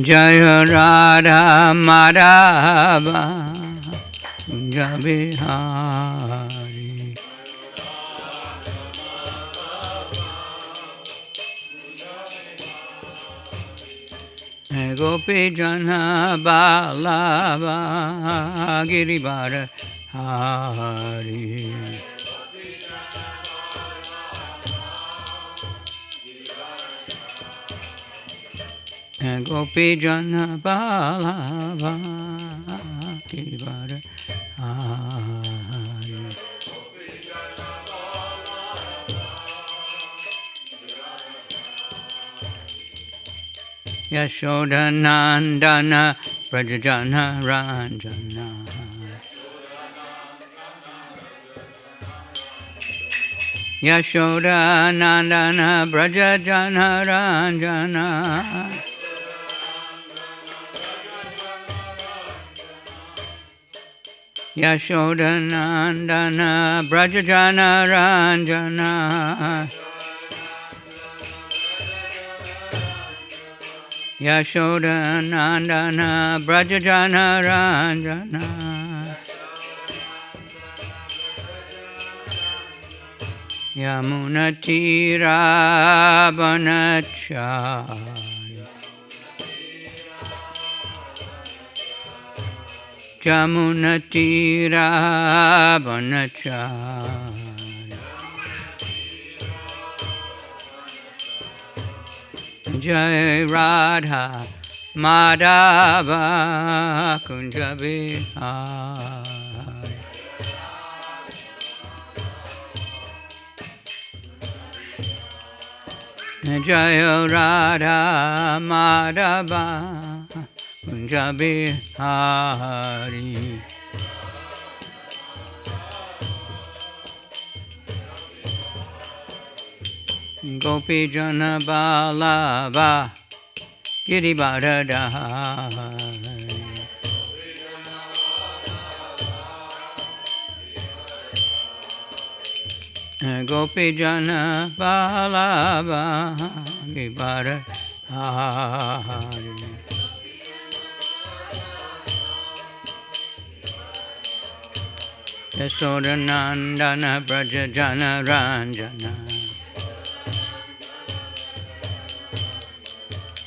Jaya Radha Madhava Bihari. Gopi Jana Balava Girivara Hari. Gopi Jana Balava Girivara Hari. Yashoda Nandana Brajajana Ranjana. Yashoda Nandana Brajajana Ranjana. Yashoda Nandana Brajajana Ranjana. Yashoda Nandana Brajajana Ranjana. Yamuna Tira Banachari. Yamuna Tira Banachari. Jai Radha Madhava Kunja Bihari. Jai Radha Madhava Kunja Bihari. Gopi Jana Balava Girivara Hari. Gopi Jana Balava Girivara Hari. Yasoda Nandana Brajajana Ranjana.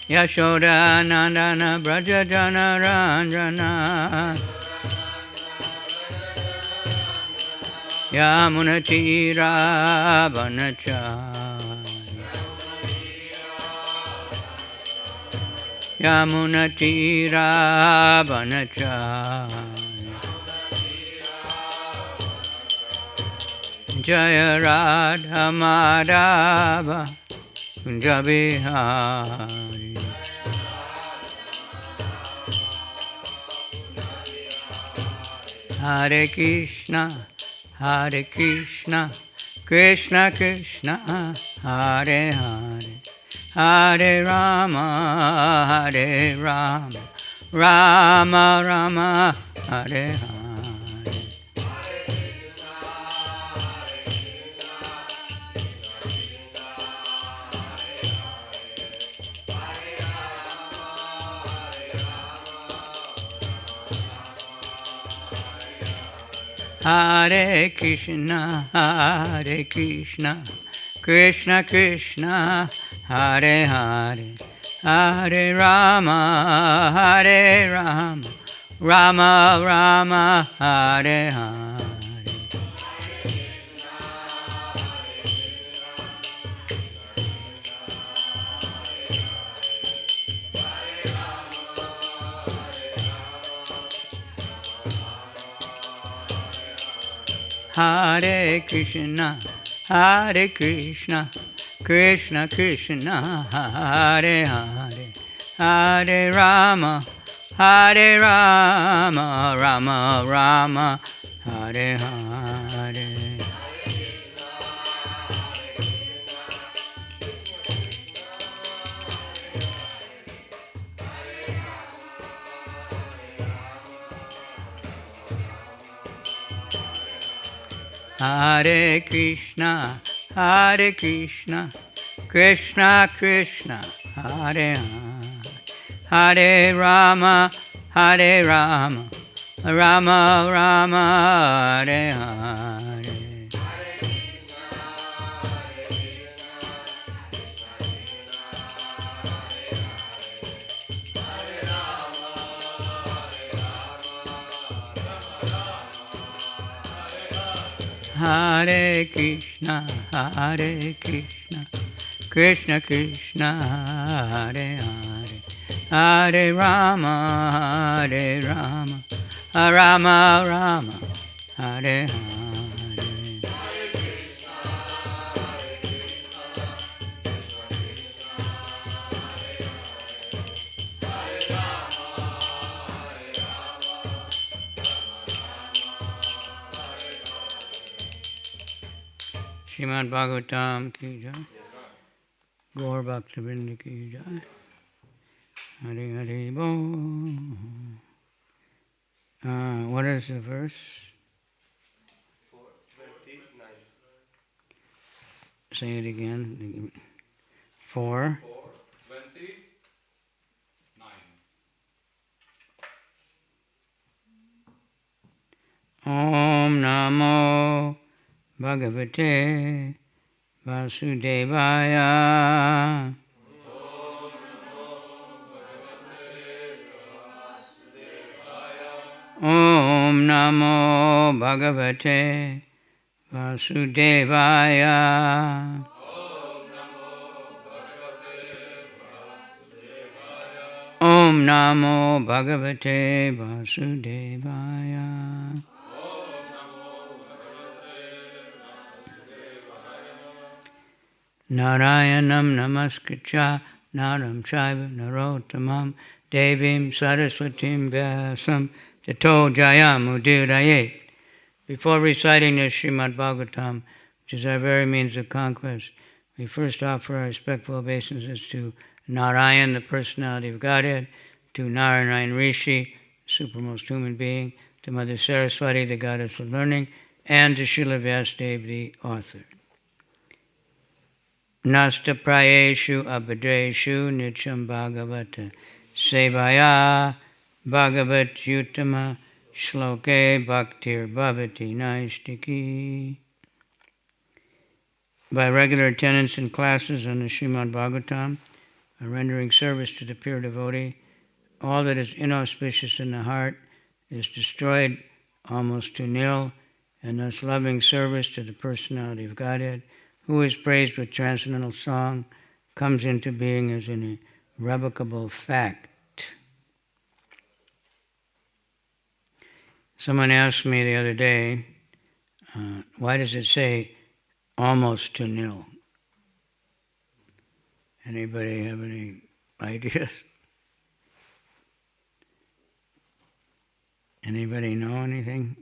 Yashoda Nandana Brajajana Ranjana. Yamuna Tira Banachari. Yamuna Tira Banachari. Jaya Radha Madhava Kunja Bihari. Hare Krishna, Krishna Krishna, Hare Hare, Hare Rama, Rama Rama, Hare Hare. Hare Krishna, Krishna Krishna, Hare Hare, Hare Rama, Rama Rama, Hare Hare. Hare Krishna, Krishna Krishna, Hare Hare, Hare Rama, Rama Rama, Hare Hare. Hare Krishna, Hare Krishna, Krishna Krishna, Hare Hare, Hare Rama, Hare Rama, Rama Rama, Hare Hare. Hare Krishna, Hare Krishna, Krishna Krishna, Hare Hare, Hare Rama, Hare Rama, Rama Rama, Hare Hare. Srimad Bhagavatam ki jai, Gaur Bhaktivinoda ki jai, Hare Hare Bo. What is the verse? 4:29. Say it again. 4. 4:29. Om Namo Bhagavate Vasudevaya. Om Namo Bhagavate Vasudevaya. Om Namo Bhagavate Vasudevaya. Narayanam Namaskritya Naram Chaiva Narottamam Devim Saraswatim Vyasam Tato Jayam Udirayet. Before reciting the Srimad Bhagavatam, which is our very means of conquest, we first offer our respectful obeisances to Narayan, the personality of Godhead, to Narayan Rishi, the supermost human being, to Mother Saraswati, the goddess of learning, and to Srila Vyasadeva, the author. Nasta prayeshu abhadreshu nityam bhagavata sevaya bhagavat yutama shloke bhaktir bhavati naistiki. By regular attendance in classes on the Srimad Bhagavatam, rendering service to the pure devotee, all that is inauspicious in the heart is destroyed almost to nil, and thus loving service to the personality of Godhead, who is praised with transcendental song, comes into being as an irrevocable fact. Someone asked me the other day, why does it say almost to nil? Anybody have any ideas? Anybody know anything?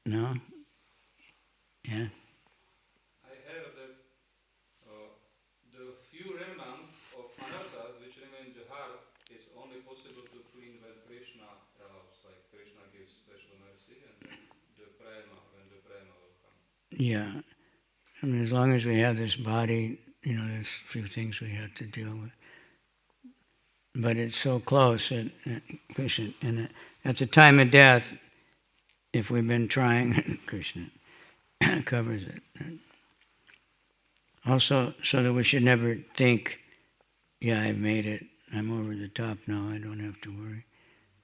No? Yeah. I heard that the few remnants of anarthas which remain in the heart is only possible to clean when Krishna allows, like Krishna gives special mercy, and then when the prema will come. Yeah. I mean, as long as we have this body, there's a few things we have to deal with. But it's so close that Krishna, and at the time of death, if we've been trying, Krishna covers it. Also, so that we should never think, yeah, I've made it, I'm over the top now, I don't have to worry.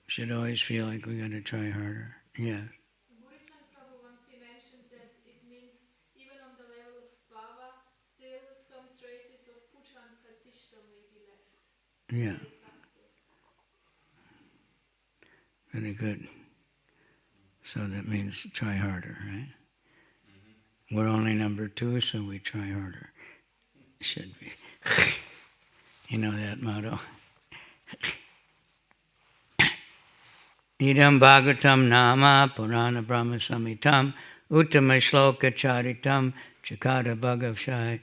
We should always feel like we got to try harder. Yeah. Burichan Prabhu once he mentioned that it means even on the level of bhava, still some traces of puja and pratishta may be left. Yeah. Very good. So that means try harder, right? Mm-hmm. We're only number 2, so we try harder. Should be. You know that motto? Idam Bhagavatam Nama Purana Brahma Samitam Uttama Shloka Charitam Chakara Bhagavshai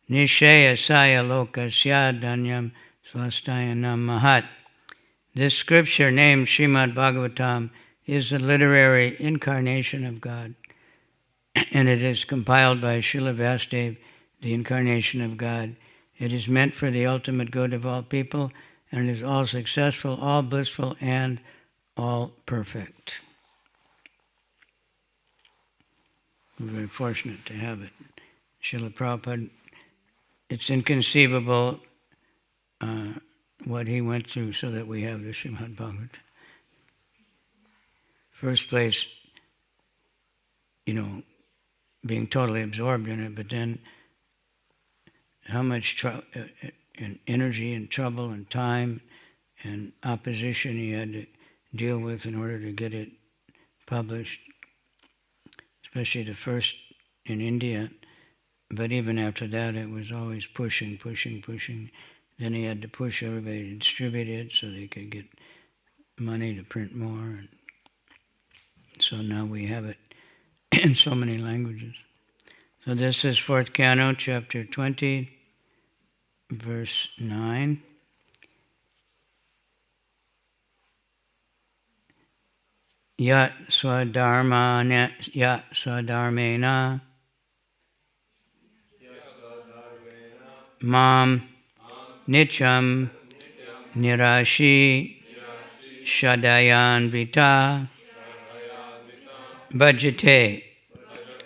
Nishaya Saya Lokasya Danyam Swastayanam Mahat. This scripture named Srimad Bhagavatam is the literary incarnation of God. And it is compiled by Srila Vasudev, the incarnation of God. It is meant for the ultimate good of all people, and it is all successful, all blissful, and all perfect. We're very fortunate to have it. Srila Prabhupada, it's inconceivable what he went through so that we have the Srimad Bhagavatam. First place, being totally absorbed in it, but then how much and energy and trouble and time and opposition he had to deal with in order to get it published, especially the first in India. But even after that, it was always pushing. Then he had to push everybody to distribute it so they could get money to print more. And so now we have it in so many languages. So this is 4th Canto, chapter 20, verse 9. Yat swadharmena mam nityam nirashi shadayan vita bhajate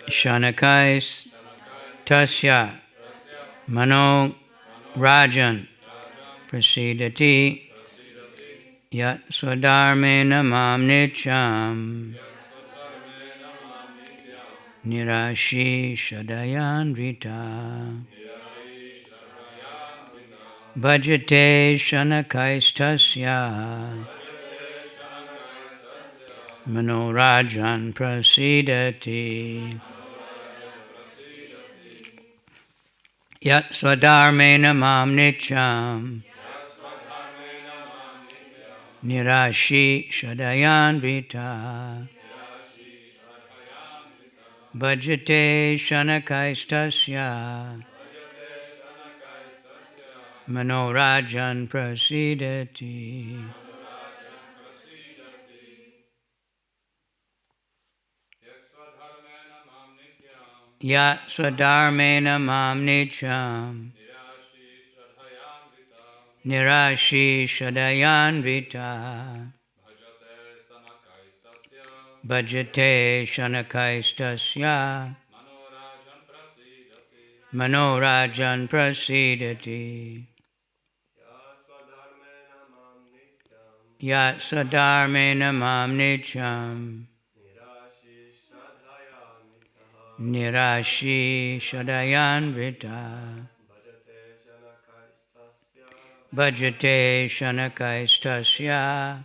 shanakais tasya mano rajan prasidati yat swadharmena mam nityam nirashi shadayan vita bhajate shanakaistasya manorajan prasidati yat swadharmena mam nityam nirashi shadayan vita bhajate shanakaistasya manorajan prasidati. Yat swadharmena mam nityam nirashi shadayan vita bhajate shanakaistasya manorajan prasidati. Yat swadharmena mam nityam nirashi shadayan vita bhajate shanakaistasya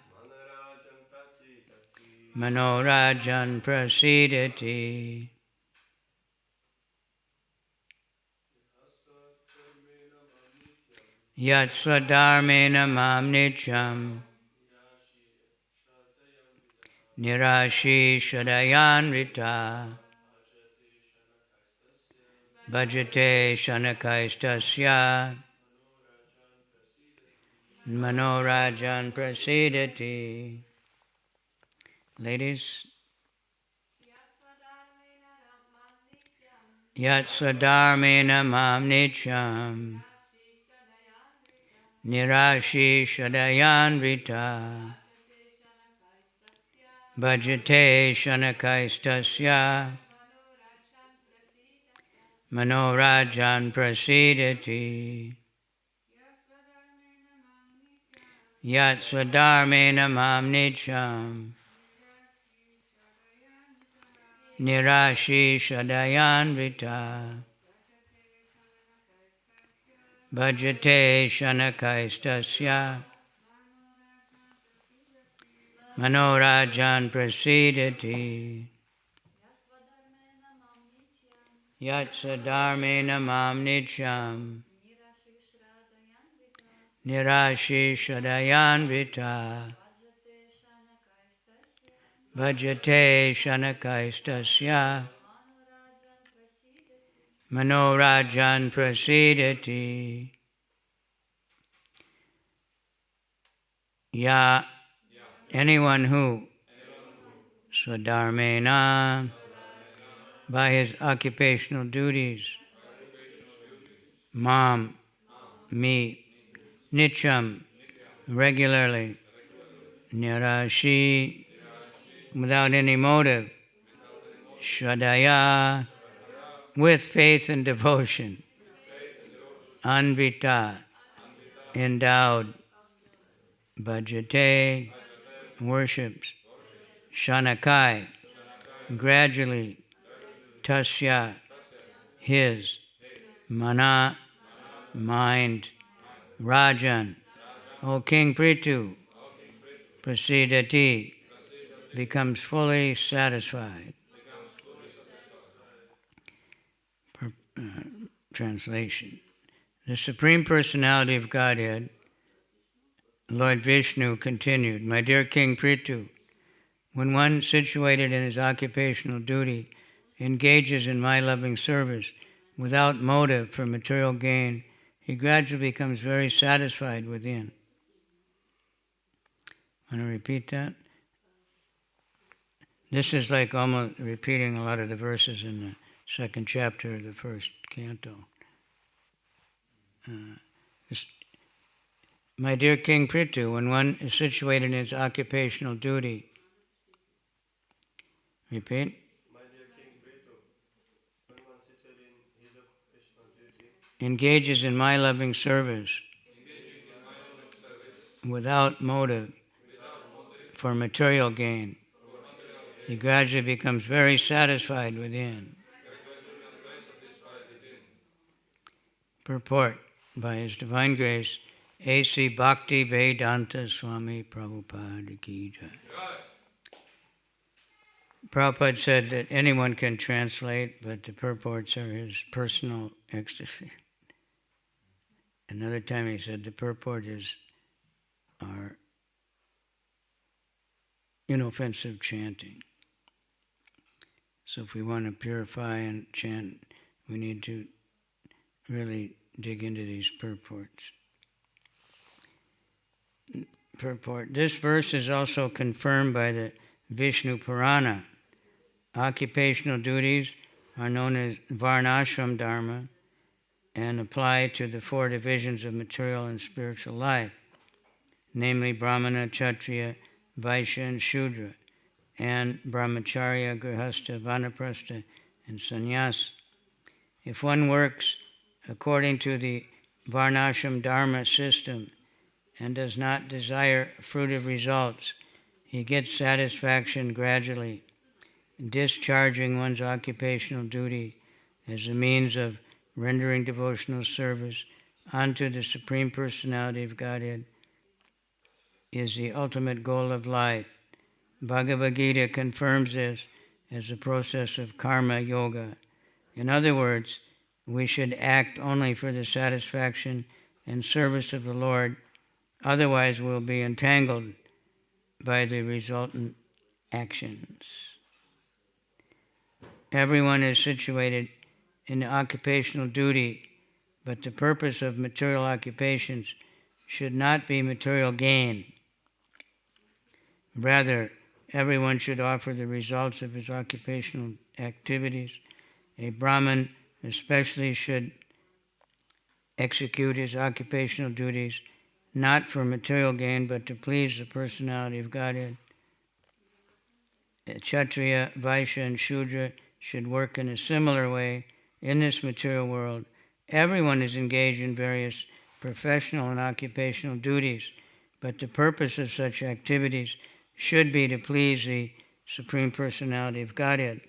manorajan prasidati. Yat swadharmena mam nityam nirashi shadayan vita bhajate shanakaistasya manorajan prasidati. Ladies. Yat swadharmena mam nityam nirashi shadayan vita bhajate shanakaistasya manorajan prasidati. Yat swadharmena mam nityam nirashi shadayan vita bhajate shanakaistasya manorajan prasidati. Yat swadharmena mam nityam nirashi shadayan vita bhajate shanakaistasya manorajan prasidati. Anyone who swadharmena, by his occupational duties, mam, me, nityam, regularly, nirashi, without any motive, shraddhaya, with faith and devotion, anvita, endowed, bhajate, worships, shanakai, gradually, tasya, his, mana, mind, rajan, O King Prithu, prasidati, becomes fully satisfied. Translation. The Supreme Personality of Godhead, Lord Vishnu, continued, My dear King Prithu, when one situated in his occupational duty engages in my loving service without motive for material gain, he gradually becomes very satisfied within. Want to repeat that? This is like almost repeating a lot of the verses in the second chapter of the first canto. My dear King Prithu, when one is situated in his occupational duty, repeat. My dear King Prithu, when one situated in his occupational duty, engages in my loving service without motive for material gain, he gradually becomes very satisfied within. Purport by His Divine Grace, A.C. Bhakti Vedanta Swami Prabhupada Ki Jai. Prabhupada said that anyone can translate, but the purports are his personal ecstasy. Another time he said the purport is our inoffensive chanting. So if we want to purify and chant, we need to really dig into these purports. Purport. This verse is also confirmed by the Vishnu Purana. Occupational duties are known as varnashram dharma and apply to the four divisions of material and spiritual life, namely Brahmana, Kshatriya, Vaishya, and Shudra, and Brahmacharya, Grihastha, Vanaprastha, and Sannyas. If one works according to the varnashram dharma system and does not desire fruitive results, he gets satisfaction gradually, discharging one's occupational duty as a means of rendering devotional service unto the Supreme Personality of Godhead is the ultimate goal of life. Bhagavad Gita confirms this as a process of karma yoga. In other words, we should act only for the satisfaction and service of the Lord, otherwise we'll be entangled by the resultant actions. Everyone is situated in occupational duty, but the purpose of material occupations should not be material gain. Rather, everyone should offer the results of his occupational activities. A Brahmin especially should execute his occupational duties not for material gain, but to please the personality of Godhead. Kshatriya, Vaishya, and Shudra should work in a similar way in this material world. Everyone is engaged in various professional and occupational duties, but the purpose of such activities should be to please the Supreme Personality of Godhead.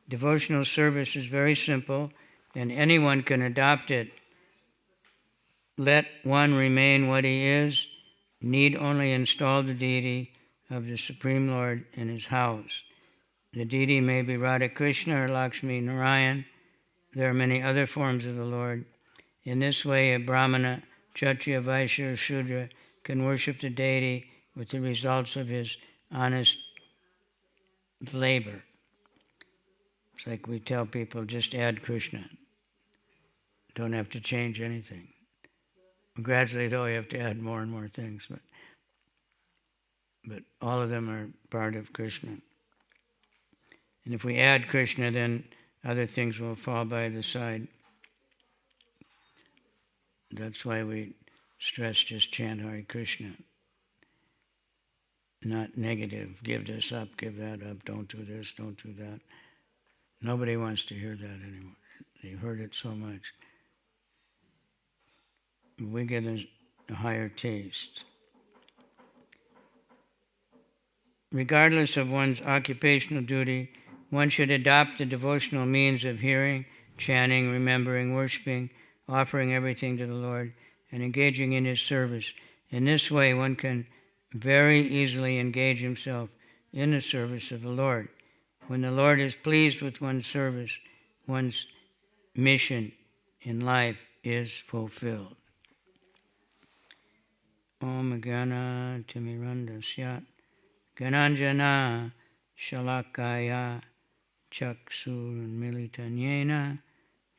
Devotional service is very simple, and anyone can adopt it. Let one remain what he is, need only install the deity of the Supreme Lord in his house. The deity may be Radha Krishna or Lakshmi Narayan. There are many other forms of the Lord. In this way, a Brahmana, Kshatriya, Vaishya, or Shudra can worship the deity with the results of his honest labor. It's like we tell people, just add Krishna. Don't have to change anything. Gradually, though, you have to add more and more things. But all of them are part of Krishna. And if we add Krishna, then other things will fall by the side. That's why we stress just chant Hare Krishna. Not negative. Give this up, give that up, don't do this, don't do that. Nobody wants to hear that anymore. They've heard it so much. We get a higher taste. Regardless of one's occupational duty, one should adopt the devotional means of hearing, chanting, remembering, worshiping, offering everything to the Lord, and engaging in His service. In this way, one can very easily engage himself in the service of the Lord. When the Lord is pleased with one's service, one's mission in life is fulfilled. Om Gana Timirandasya Gananjana Shalakaya Chakshur Militanyena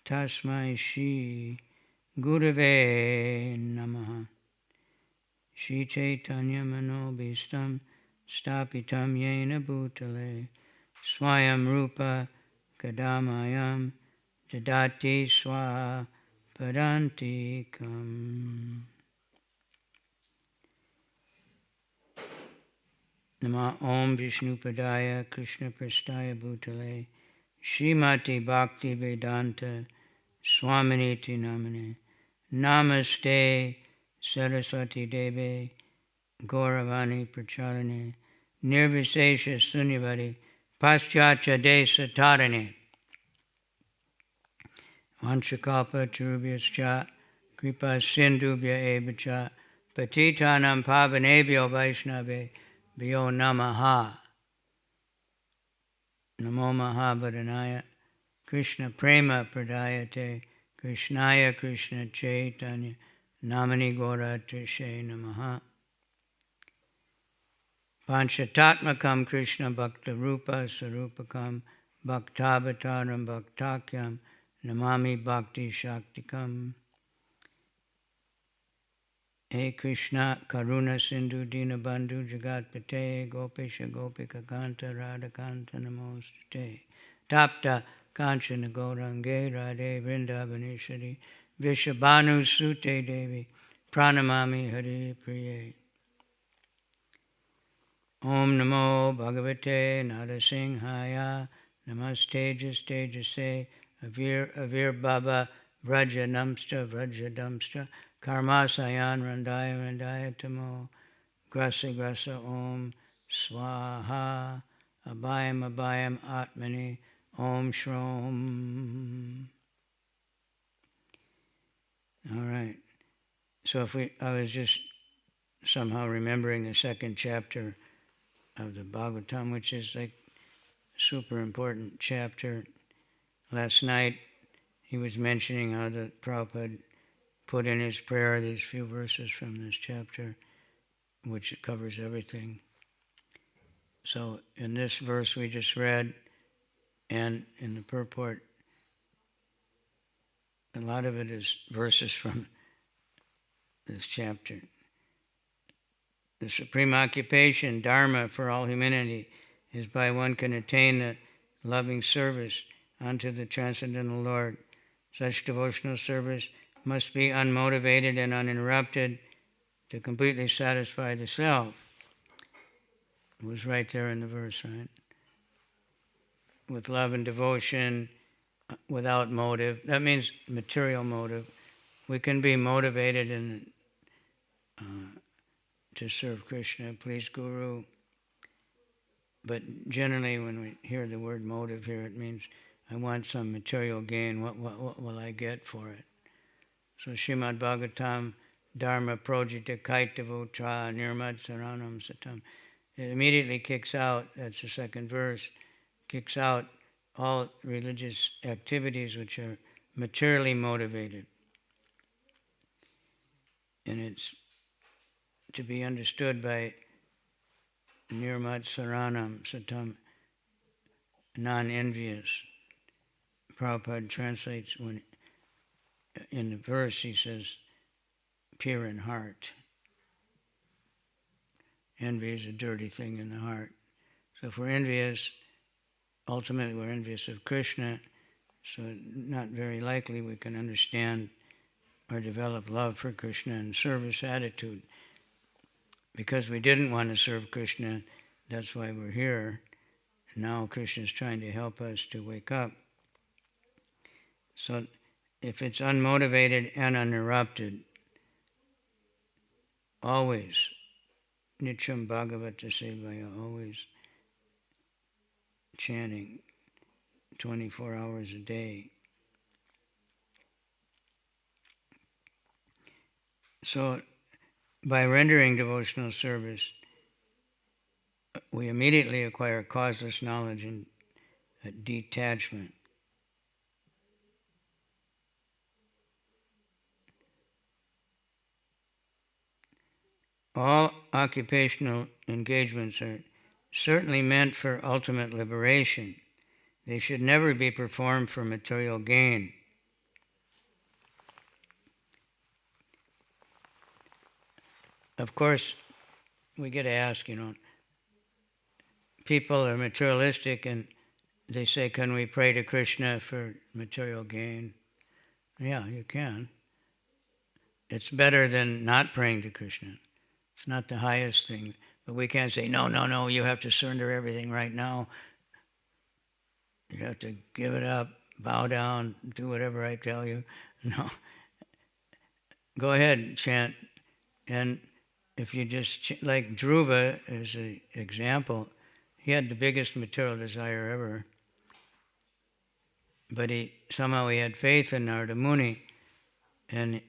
Tasmai Shri Gurave Namaha Shri Chaitanya Manobhistam Stapitam Yena Bhutale Swayam Rupa Kadamayam Jadati Swa Padantikam. Nama Om Vishnupadaya Krishna Prastaya Bhutale Srimati Bhakti Vedanta Swaminiti Namane Namaste Saraswati Deve Gauravani Pracharane Nirvisesha Sunyavadi Paschatya Desa Tarane Vanchakalpa Turubhyascha Kripa Sindhubhya Evacha Patitanam Pavanebhyo Vaishnave Bhyo Namaha. Namo Mahabharanaya Krishna Prema Pradayate Krishnaya Krishna Chaitanya Namani Gauratishe Namaha. Panchatatmakam Krishna Bhakta Rupa Sarupakam Bhaktavataram Bhaktakyam Namami Bhakti Shaktikam. He Krishna Karuna Sindhu Dinabandhu Jagatpate Gopisha Gopika Kanta Radhakanta Namostate Tapta Kanchana Gaurange Radhe Vrindavaneshwari Vishabhanu Sute Devi Pranamami Hari Priye. Om Namo Bhagavate Narasimhaya Namaste Jastejase Avir Baba Vraja Namsta Vraja Damsta Karmasayan Randaya Tamo Grasa Om Swaha Abhayam Atmani Om Shrom. All right. So I was just somehow remembering the second chapter of the Bhagavatam, which is like a super important chapter. Last night he was mentioning how the Prabhupada put in his prayer these few verses from this chapter, which covers everything. So in this verse we just read, and in the purport, a lot of it is verses from this chapter. The supreme occupation, dharma, for all humanity is by one can attain the loving service unto the transcendental Lord. Such devotional service must be unmotivated and uninterrupted to completely satisfy the self. It was right there in the verse, right? With love and devotion, without motive. That means material motive. We can be motivated and to serve Krishna, please Guru. But generally when we hear the word motive here, it means I want some material gain. What will I get for it? So Srimad Bhagavatam Dharma Projita Kaitavotra Nirmad Saranam Satam. It immediately kicks out, that's the second verse, kicks out all religious activities which are materially motivated. And it's to be understood by Nirmat Saranam Satam, non-envious. Prabhupada translates when in the verse he says, pure in heart. Envy is a dirty thing in the heart. So if we're envious, ultimately we're envious of Krishna, so not very likely we can understand or develop love for Krishna and service attitude. Because we didn't want to serve Krishna, that's why we're here. Now Krishna is trying to help us to wake up. So if it's unmotivated and uninterrupted, always, Nityam Bhagavata Sevaya, always chanting 24 hours a day. So by rendering devotional service, we immediately acquire causeless knowledge and detachment. All occupational engagements are certainly meant for ultimate liberation. They should never be performed for material gain. Of course, we get asked, people are materialistic and they say, can we pray to Krishna for material gain? Yeah, you can. It's better than not praying to Krishna. It's not the highest thing. But we can't say, no, you have to surrender everything right now. You have to give it up, bow down, do whatever I tell you. No. Go ahead and chant. And if you just, like Dhruva is an example, he had the biggest material desire ever. But somehow he had faith in Narada Muni, and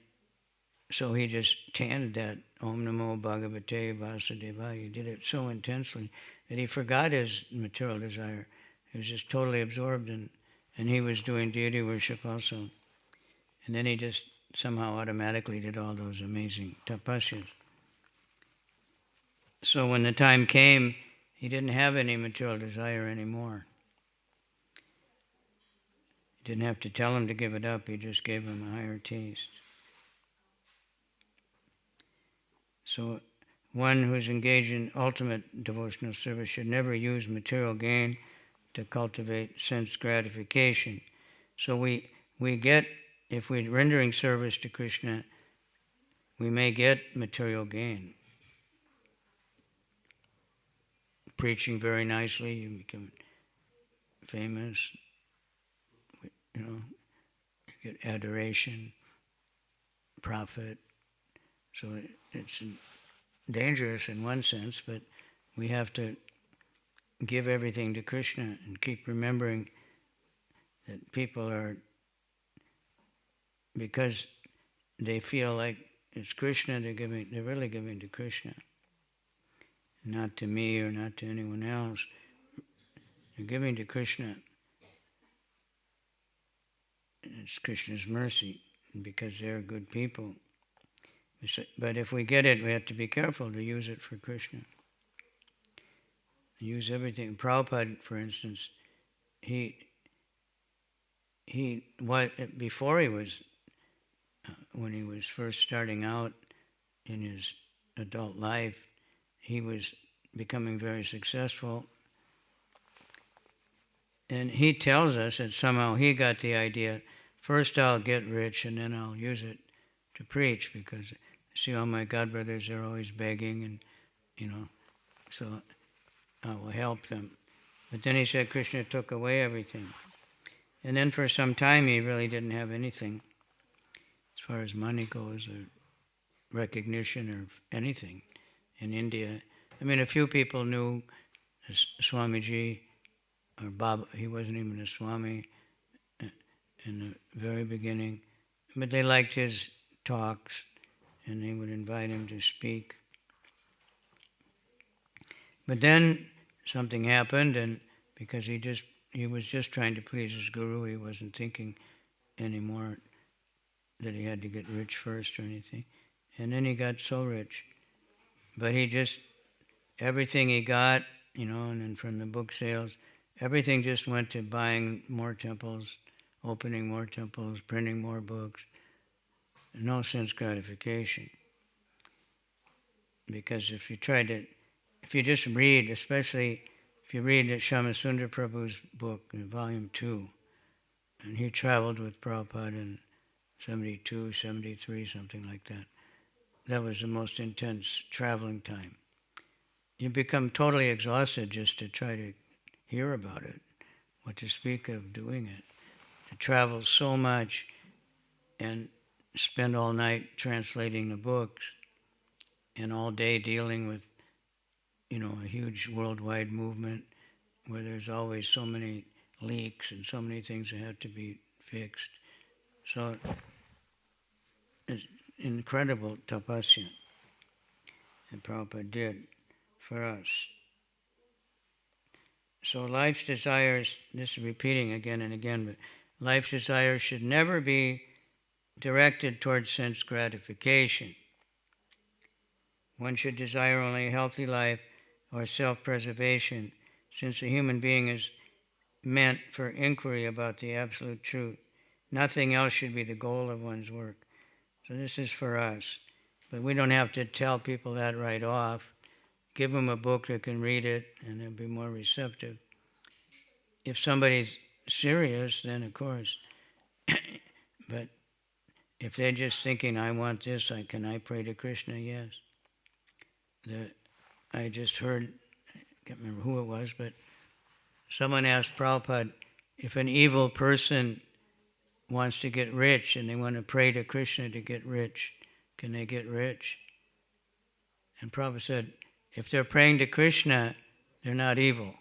so he just chanted that Om Namo Bhagavate Vasudevaya. He did it so intensely that he forgot his material desire. He was just totally absorbed and he was doing deity worship also. And then he just somehow automatically did all those amazing tapasyas. So when the time came, he didn't have any material desire anymore. He didn't have to tell him to give it up, he just gave him a higher taste. So one who's engaged in ultimate devotional service should never use material gain to cultivate sense gratification. So we get, if we're rendering service to Krishna, we may get material gain. Preaching very nicely, you become famous, you get adoration, profit. So it's dangerous in one sense, but we have to give everything to Krishna and keep remembering that people are, because they feel like it's Krishna, they're really giving to Krishna, not to me or not to anyone else. They're giving to Krishna. It's Krishna's mercy, because they're good people. But if we get it, we have to be careful to use it for Krishna. Use everything. Prabhupada, for instance, before he was, when he was first starting out in his adult life, he was becoming very successful. And he tells us that somehow he got the idea, first I'll get rich and then I'll use it to preach, because see all my godbrothers, they're always begging and, so I will help them. But then he said Krishna took away everything. And then for some time he really didn't have anything as far as money goes or recognition or anything in India. I mean, a few people knew Swamiji or Baba. He wasn't even a Swami in the very beginning. But they liked his talks and they would invite him to speak. But then something happened, and because he was just trying to please his guru, he wasn't thinking anymore that he had to get rich first or anything. And then he got so rich. But everything he got, and then from the book sales, everything just went to buying more temples, opening more temples, printing more books. No sense gratification. Because if you just read, especially if you read Shyamasundar Prabhu's book in volume 2, and he traveled with Prabhupada in 72, 73, something like that. That was the most intense traveling time. You become totally exhausted just to try to hear about it, what to speak of doing it. To travel so much and spend all night translating the books and all day dealing with, a huge worldwide movement where there's always so many leaks and so many things that have to be fixed. So it's incredible tapasya that Prabhupada did for us. So life's desires, this is repeating again and again, but life's desires should never be directed towards sense gratification. One should desire only a healthy life or self-preservation, since a human being is meant for inquiry about the absolute truth. Nothing else should be the goal of one's work. So this is for us. But we don't have to tell people that right off. Give them a book that can read it, and they'll be more receptive. If somebody's serious, then of course. But if they're just thinking, I want this, can I pray to Krishna? Yes. I just heard, I can't remember who it was, but someone asked Prabhupada, if an evil person wants to get rich and they want to pray to Krishna to get rich, can they get rich? And Prabhupada said, if they're praying to Krishna, they're not evil.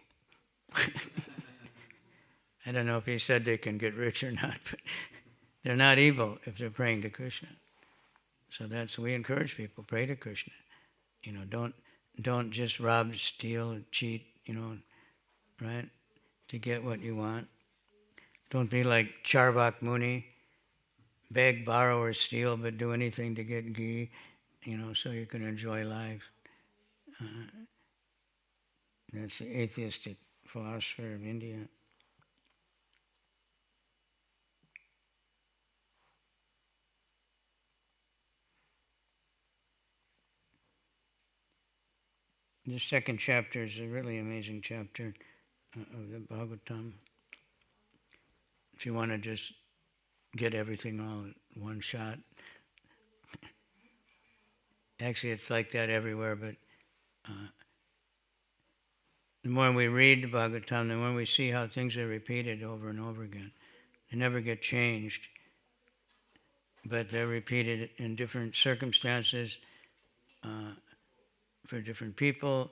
I don't know if he said they can get rich or not, but they're not evil if they're praying to Krishna. So we encourage people, pray to Krishna. Don't just rob, steal, cheat, right? To get what you want. Don't be like Charvak Muni, beg, borrow, or steal, but do anything to get ghee, so you can enjoy life. That's the atheistic philosopher of India. This second chapter is a really amazing chapter of the Bhagavatam. If you want to just get everything all at one shot. Actually, it's like that everywhere, but the more we read the Bhagavatam, the more we see how things are repeated over and over again. They never get changed, but they're repeated in different circumstances, for different people.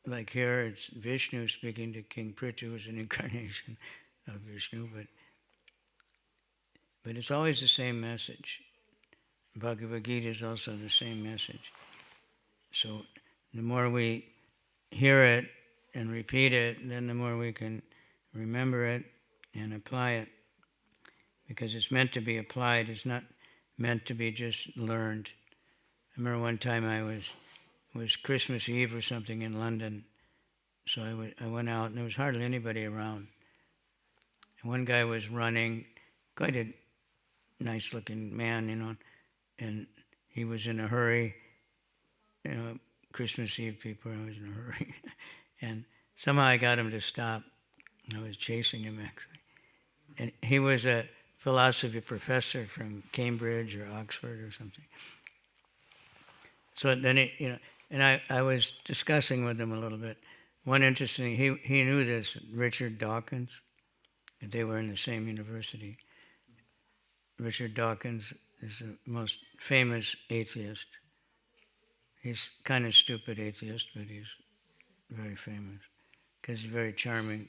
Like here, it's Vishnu speaking to King Prithu, who's an incarnation of Vishnu, but it's always the same message. Bhagavad Gita is also the same message. So the more we hear it and repeat it, then the more we can remember it and apply it. Because it's meant to be applied, it's not meant to be just learned. I remember one time it was Christmas Eve or something in London, so I went out and there was hardly anybody around. And one guy was running, quite a nice-looking man, and he was in a hurry. Christmas Eve people are always in a hurry. And somehow I got him to stop. I was chasing him, actually. And he was a philosophy professor from Cambridge or Oxford or something. So then and I was discussing with him a little bit. One interesting, he knew this, Richard Dawkins, that they were in the same university. Richard Dawkins is the most famous atheist. He's kind of stupid atheist, but he's very famous because he's very charming.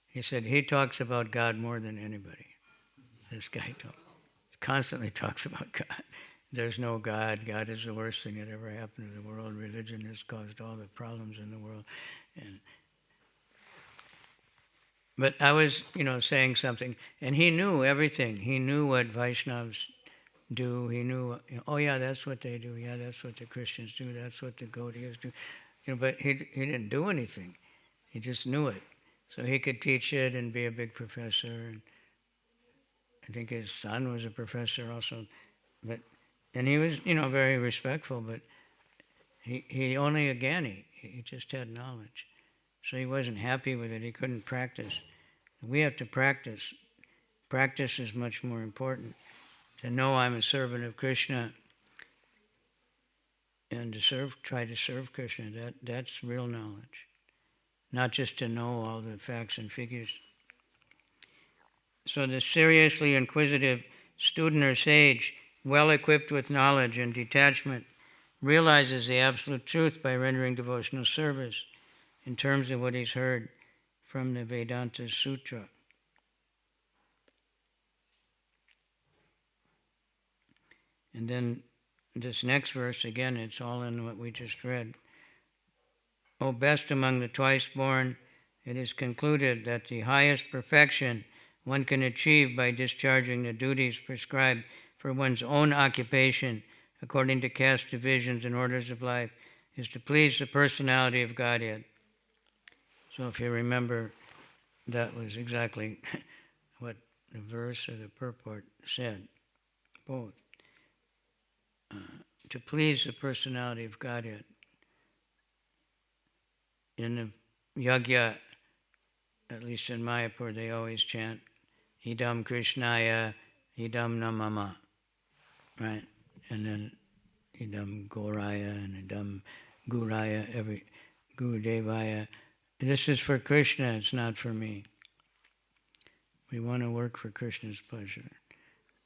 He said he talks about God more than anybody. This guy constantly talks about God. There's no God. God is the worst thing that ever happened to the world. Religion has caused all the problems in the world. But I was, saying something, and he knew everything. He knew what Vaishnavas do. He knew, oh yeah, that's what they do. Yeah, that's what the Christians do. That's what the Gaudiyas do. But he didn't do anything. He just knew it. So he could teach it and be a big professor. And I think his son was a professor also. And he was, very respectful, but he only a Gyani. He just had knowledge. So he wasn't happy with it. He couldn't practice. We have to practice. Practice is much more important. To know I'm a servant of Krishna and to try to serve Krishna, that's real knowledge. Not just to know all the facts and figures. So the seriously inquisitive student or sage, well equipped with knowledge and detachment, realizes the absolute truth by rendering devotional service in terms of what he's heard from the Vedanta Sutra. And then this next verse, again, it's all in what we just read. O best among the twice born, it is concluded that the highest perfection one can achieve by discharging the duties prescribed for one's own occupation according to caste divisions and orders of life is to please the personality of Godhead. So if you remember, that was exactly what the verse or the purport said, both. To please the personality of Godhead. In the yajna, at least in Mayapur, they always chant, Idam Krishnaya, Idam Namama, right? And then Idam Goraya and Idam Guraya, Gurudevaya. This is for Krishna, it's not for me. We want to work for Krishna's pleasure.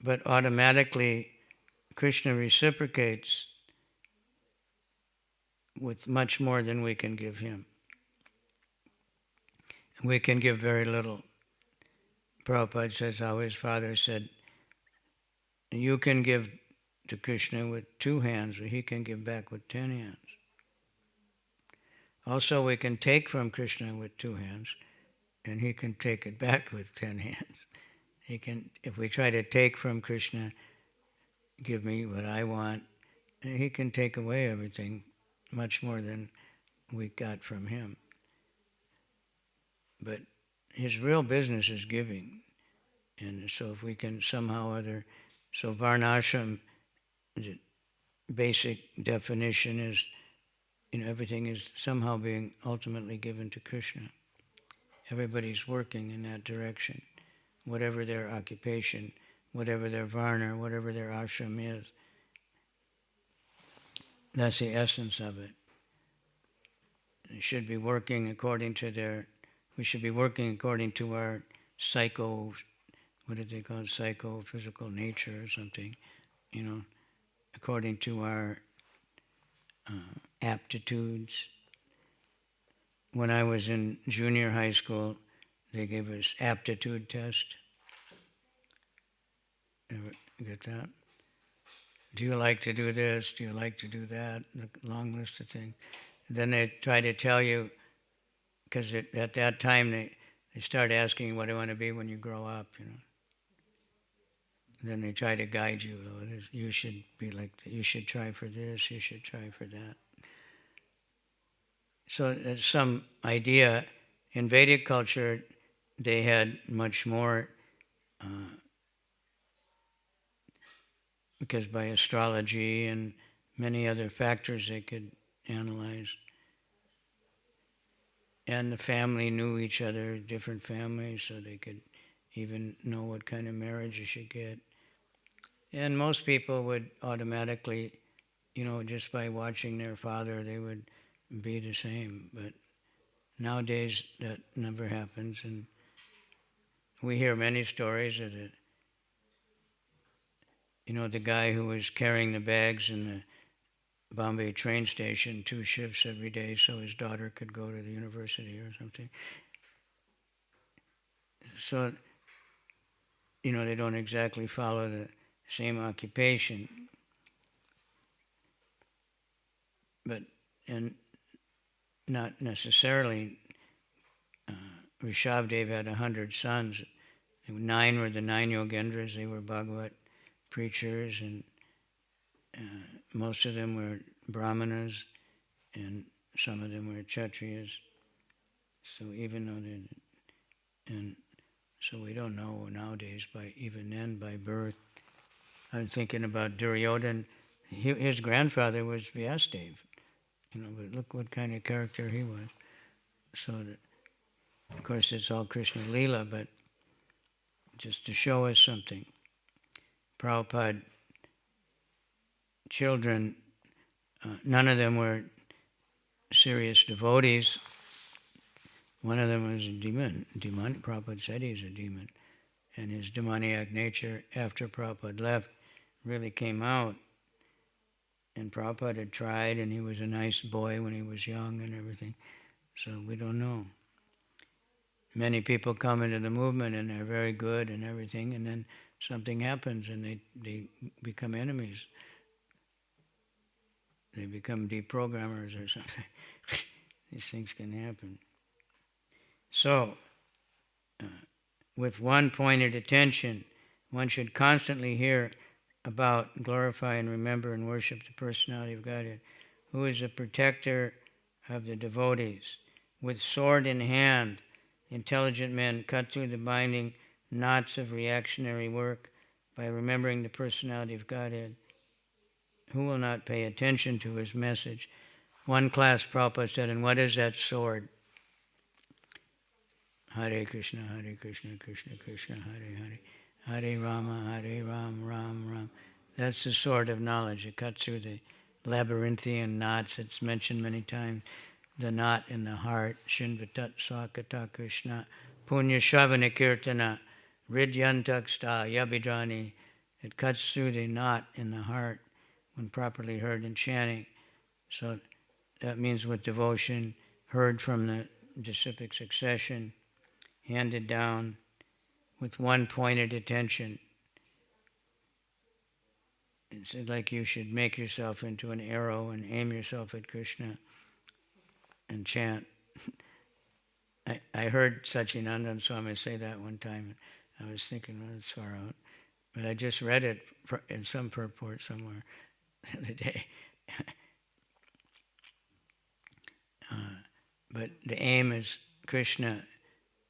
But automatically, Krishna reciprocates with much more than we can give him. We can give very little. Prabhupada says how his father said, you can give to Krishna with 2 hands, but he can give back with 10 hands. Also, we can take from Krishna with 2 hands, and he can take it back with 10 hands. He can, if we try to take from Krishna, give me what I want, and he can take away everything, much more than we got from him. But his real business is giving. And so if we can somehow or other, so Varnashram, the basic definition is, everything is somehow being ultimately given to Krishna. Everybody's working in that direction, whatever their occupation, whatever their varna, whatever their ashram is. That's the essence of it. They should be working according to we should be working according to our psychophysical nature or something, according to our aptitudes. When I was in junior high school, they gave us aptitude test. Ever get that? Do you like to do this? Do you like to do that? A long list of things. And then they try to tell you, because at that time they start asking you what do you want to be when you grow up, And then they try to guide you. You should be like that. You should try for this. You should try for that. So there's some idea. In Vedic culture, they had much more, because by astrology and many other factors they could analyze. And the family knew each other, different families, so they could even know what kind of marriage you should get. And most people would automatically, just by watching their father, they would be the same. But nowadays that never happens, and we hear many stories of it. The guy who was carrying the bags in the Bombay train station 2 shifts every day so his daughter could go to the university or something. So, they don't exactly follow the same occupation. And not necessarily, Rishabdev had 100 sons. 9 were the 9 Yogendras, they were Bhagavat preachers, and most of them were Brahmanas, and some of them were Kshatriyas. So even though so we don't know nowadays by birth. I'm thinking about Duryodhana. His grandfather was Vyasadeva, but look what kind of character he was. So that, of course, it's all Krishna Leela, but just to show us something. Prabhupada children, none of them were serious devotees. One of them was a demon. Prabhupada said he's a demon. And his demoniac nature, after Prabhupada left, really came out. And Prabhupada had tried, and he was a nice boy when he was young and everything. So we don't know. Many people come into the movement and they're very good and everything, and then something happens and they become enemies. They become deprogrammers or something. These things can happen. So, with one pointed attention, one should constantly hear about, glorify and remember and worship the personality of Godhead, who is the protector of the devotees. With sword in hand, intelligent men cut through the binding knots of reactionary work by remembering the personality of Godhead. Who will not pay attention to his message? One class, Prabhupada said, and what is that sword? Hare Krishna, Krishna Krishna, Hare Hare, Hare Rama, Ram Ram. That's the sword of knowledge. It cuts through the labyrinthian knots. It's mentioned many times. The knot in the heart, Shinvatat Sakata Krishna, Punya Shavana Kirtana, Ridyantaksta Yabidrani. It cuts through the knot in the heart when properly heard in chanting. So that means with devotion, heard from the disciplic succession, handed down with one pointed attention. It's like you should make yourself into an arrow and aim yourself at Krishna and chant. I heard Sachinandan Swami say that one time. I was thinking, well, it's far out. But I just read it in some purport somewhere the other day. But the aim is Krishna.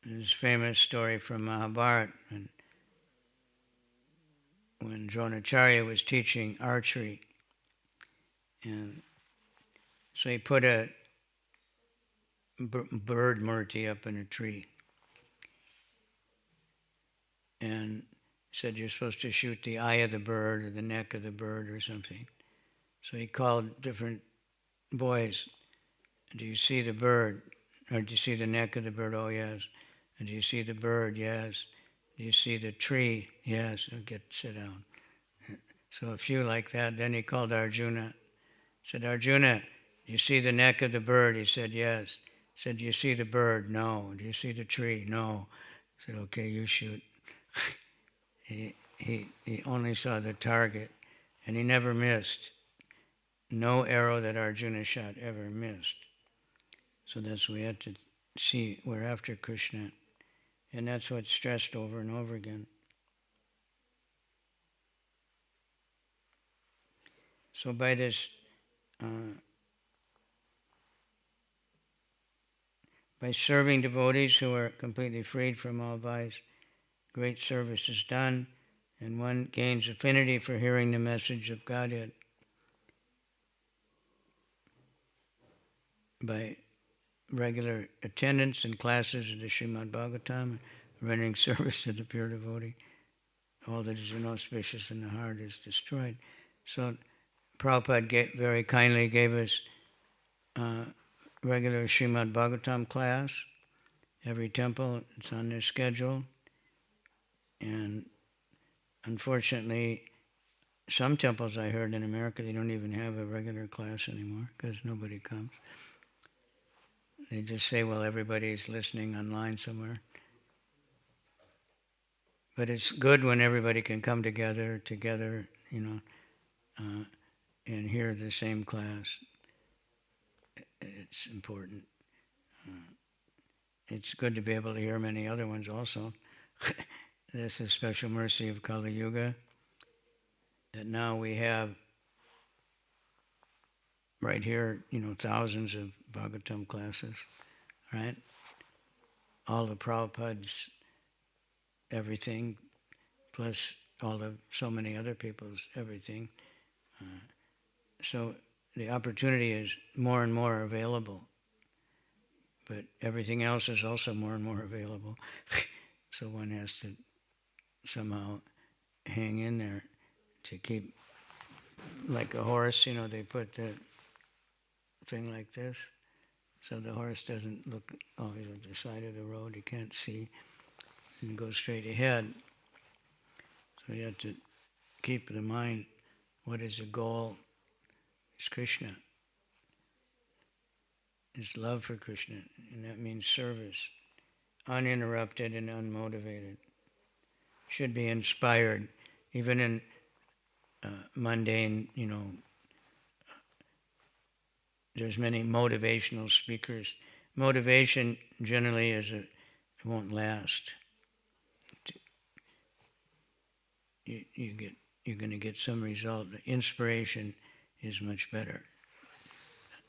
There's a famous story from Mahabharata when Dronacharya was teaching archery. And so he put a bird murti up in a tree and said you're supposed to shoot the eye of the bird or the neck of the bird or something. So he called different boys. Do you see the bird? Or do you see the neck of the bird? Oh, yes. And do you see the bird? Yes. Do you see the tree? Yes. Sit down. So a few like that. Then he called Arjuna. Said, Arjuna, do you see the neck of the bird? He said, yes. Said, do you see the bird? No. Do you see the tree? No. Said, okay, you shoot. He only saw the target, and he never missed. No arrow that Arjuna shot ever missed. So that's what we have to see. We're after Krishna, and that's what's stressed over and over again. So by this by serving devotees who are completely freed from all vice, great service is done, and one gains affinity for hearing the message of Godhead. By regular attendance in classes of the Srimad Bhagavatam, rendering service to the pure devotee, all that is inauspicious in the heart is destroyed. So Prabhupada very kindly gave us regular Srimad Bhagavatam class. Every temple, it's on their schedule. And unfortunately, some temples I heard in America, they don't even have a regular class anymore because nobody comes. They just say, well, everybody's listening online somewhere. But it's good when everybody can come together, and hear the same class. It's important. It's good to be able to hear many other ones also. This is special mercy of Kali Yuga, that now we have right here, thousands of Bhagavatam classes, right? All the Prabhupada's, everything, plus all of so many other people's everything. So the opportunity is more and more available. but everything else is also more and more available. So one has to somehow hang in there to keep, like a horse, they put the thing like this, so the horse doesn't look always at the side of the road, he can't see, and go straight ahead. So you have to keep in mind, what is the goal? It's Krishna. It's love for Krishna, and that means service, uninterrupted and unmotivated. Should be inspired, even in mundane, there's many motivational speakers. Motivation generally it won't last. You're going to get some result. Inspiration is much better.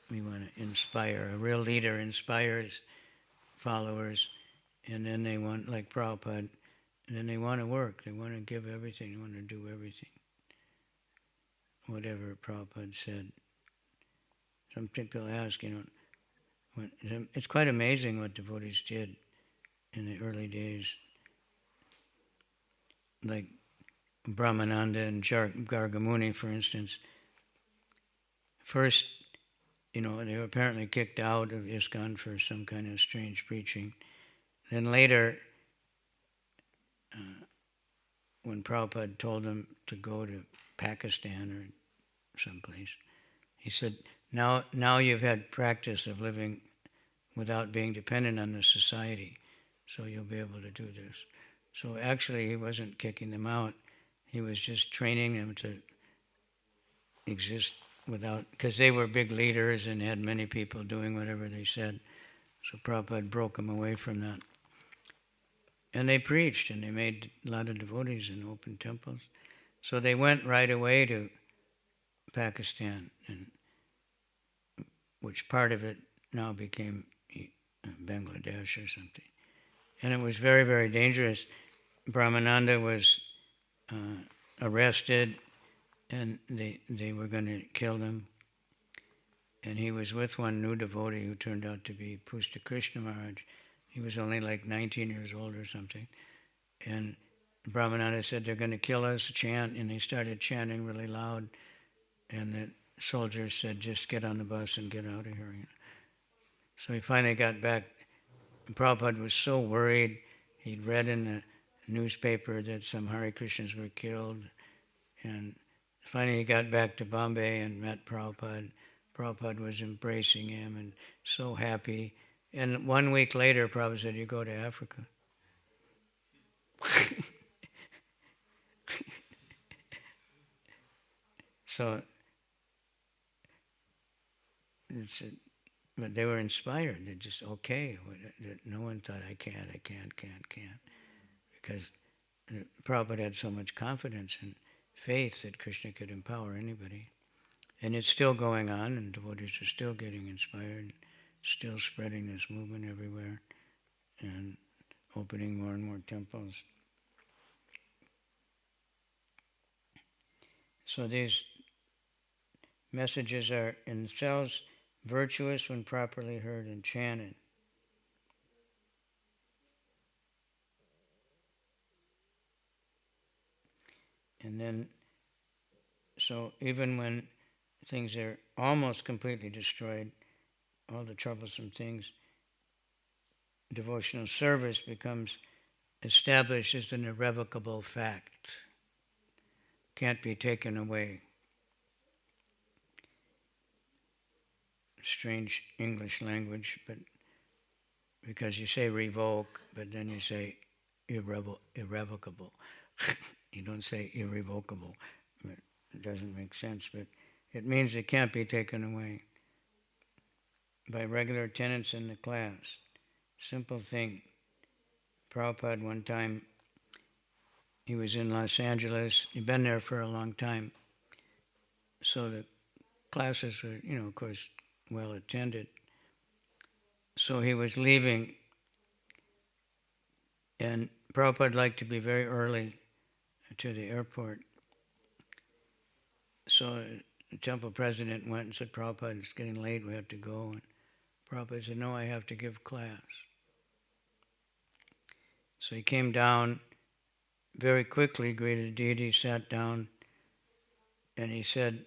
We want to inspire. A real leader inspires followers, and then they want, like Prabhupada, and then they want to work. They want to give everything. They want to do everything. Whatever Prabhupada said. Some people ask, it's quite amazing what devotees did in the early days. Like Brahmananda and Gargamuni, for instance. First, they were apparently kicked out of ISKCON for some kind of strange preaching. Then later, when Prabhupada told them to go to Pakistan or someplace, he said, now you've had practice of living without being dependent on the society, so you'll be able to do this. So actually he wasn't kicking them out, he was just training them to exist without, because they were big leaders and had many people doing whatever they said. So Prabhupada broke them away from that. And they preached, and they made a lot of devotees and opened temples. So they went right away to Pakistan, and which part of it now became Bangladesh or something. And it was very, very dangerous. Brahmananda was arrested, and they were going to kill them. And he was with one new devotee who turned out to be Pushta Krishna Maharaj. He was only like 19 years old or something. And Brahmananda said, they're going to kill us, chant. And they started chanting really loud. And the soldiers said, just get on the bus and get out of here. So he finally got back. And Prabhupada was so worried. He'd read in the newspaper that some Hare Krishnas were killed. And finally he got back to Bombay and met Prabhupada. Prabhupada was embracing him and so happy. And 1 week later, Prabhupada said, you go to Africa. So, but they were inspired. They just, okay. No one thought, I can't. Because Prabhupada had so much confidence and faith that Krishna could empower anybody. And it's still going on, and devotees are still getting inspired, still spreading this movement everywhere, and opening more and more temples. So these messages are in themselves virtuous when properly heard and chanted. And then, so even when things are almost completely destroyed, all the troublesome things, devotional service becomes established as an irrevocable fact. Can't be taken away. Strange English language, but because you say revoke, but then you say irrevocable. You don't say irrevocable. It doesn't make sense, but it means it can't be taken away. By regular attendance in the class. Simple thing. Prabhupada one time, he was in Los Angeles. He'd been there for a long time. So the classes were, of course, well attended. So he was leaving, and Prabhupada liked to be very early to the airport. So the temple president went and said, Prabhupada, it's getting late, we have to go. And Prabhupada said, no, I have to give class. So he came down, very quickly greeted the deity, sat down, and he said,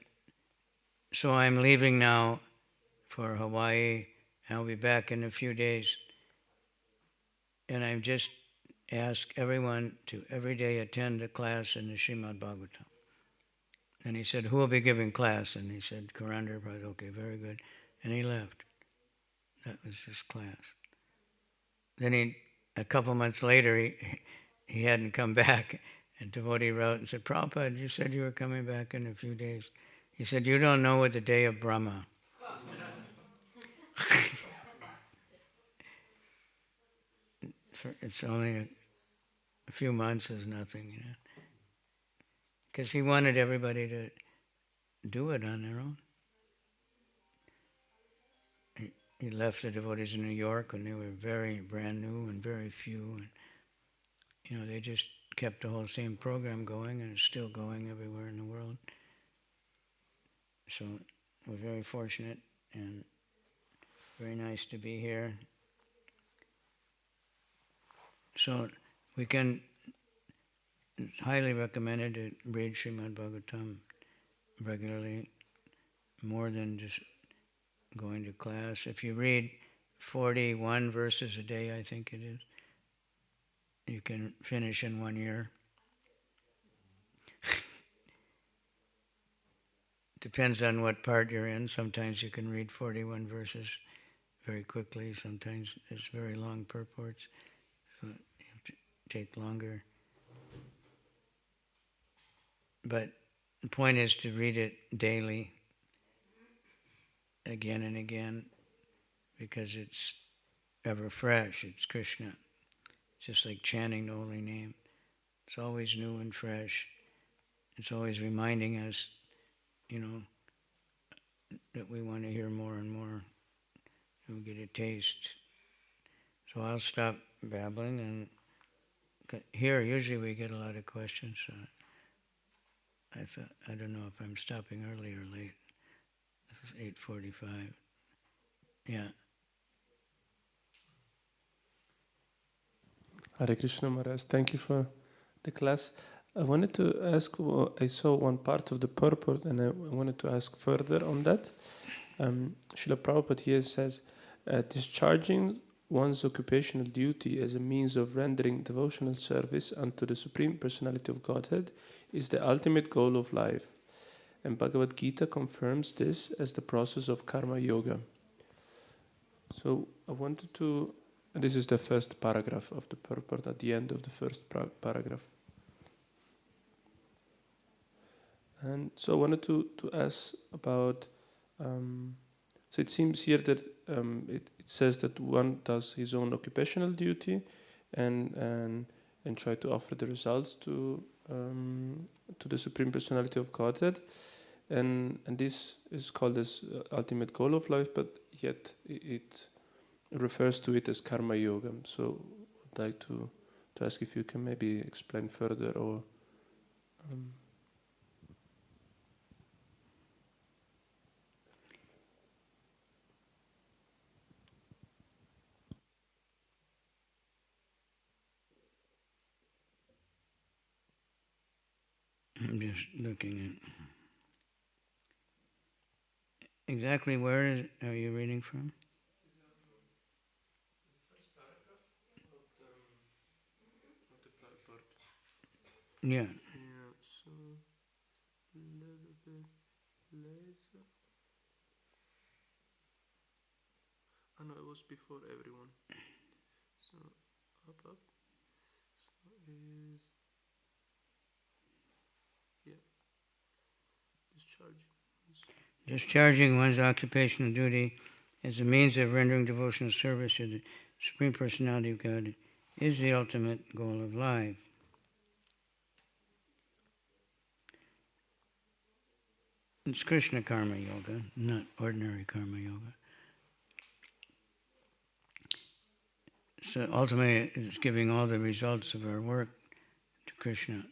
so I'm leaving now for Hawaii, and I'll be back in a few days. And I've just asked everyone to every day attend a class in the Srimad Bhagavatam. And he said, who will be giving class? And he said, Kavicandra. I said, okay, very good. And he left. That was his class. Then a couple months later, he hadn't come back. And devotee wrote and said, Prabhupada, you said you were coming back in a few days. He said, you don't know what the day of Brahma. It's only a few months is nothing, Because he wanted everybody to do it on their own. He left the devotees in New York when they were very brand new and very few. And, they just kept the whole same program going, and it's still going everywhere in the world. So we're very fortunate and very nice to be here. So we can, it's highly recommended to read Srimad Bhagavatam regularly, more than just going to class. If you read 41 verses a day, I think it is, you can finish in 1 year. Depends on what part you're in. Sometimes you can read 41 verses very quickly. Sometimes it's very long purports. So you have to take longer. But the point is to read it daily, again and again, because it's ever fresh. It's Krishna. It's just like chanting the holy name. It's always new and fresh. It's always reminding us, that we want to hear more and more. And we get a taste. So I'll stop babbling, and here usually we get a lot of questions. So I don't know if I'm stopping early or late. This is 8:45. Yeah. Hare Krishna Maharaj, thank you for the class. I wanted to ask, I saw one part of the purport and I wanted to ask further on that. Srila Prabhupada here says, discharging one's occupational duty as a means of rendering devotional service unto the Supreme Personality of Godhead is the ultimate goal of life. And Bhagavad Gita confirms this as the process of karma yoga. So I wanted to, this is the first paragraph of the purport at the end of the first paragraph. And so I wanted to ask about, so it seems here that it says that one does his own occupational duty and try to offer the results to the Supreme Personality of Godhead, and this is called as ultimate goal of life, but yet it refers to it as karma yoga. So I'd like to ask if you can maybe explain further, or I'm just looking at exactly where are you reading from? the first paragraph of the purport. Yeah. Yeah, so a little bit later. Oh no, it was before everyone. So up. So is Discharging one's occupational duty as a means of rendering devotional service to the Supreme Personality of God is the ultimate goal of life. It's Krishna Karma Yoga, not ordinary Karma Yoga. So ultimately, it's giving all the results of our work to Krishna.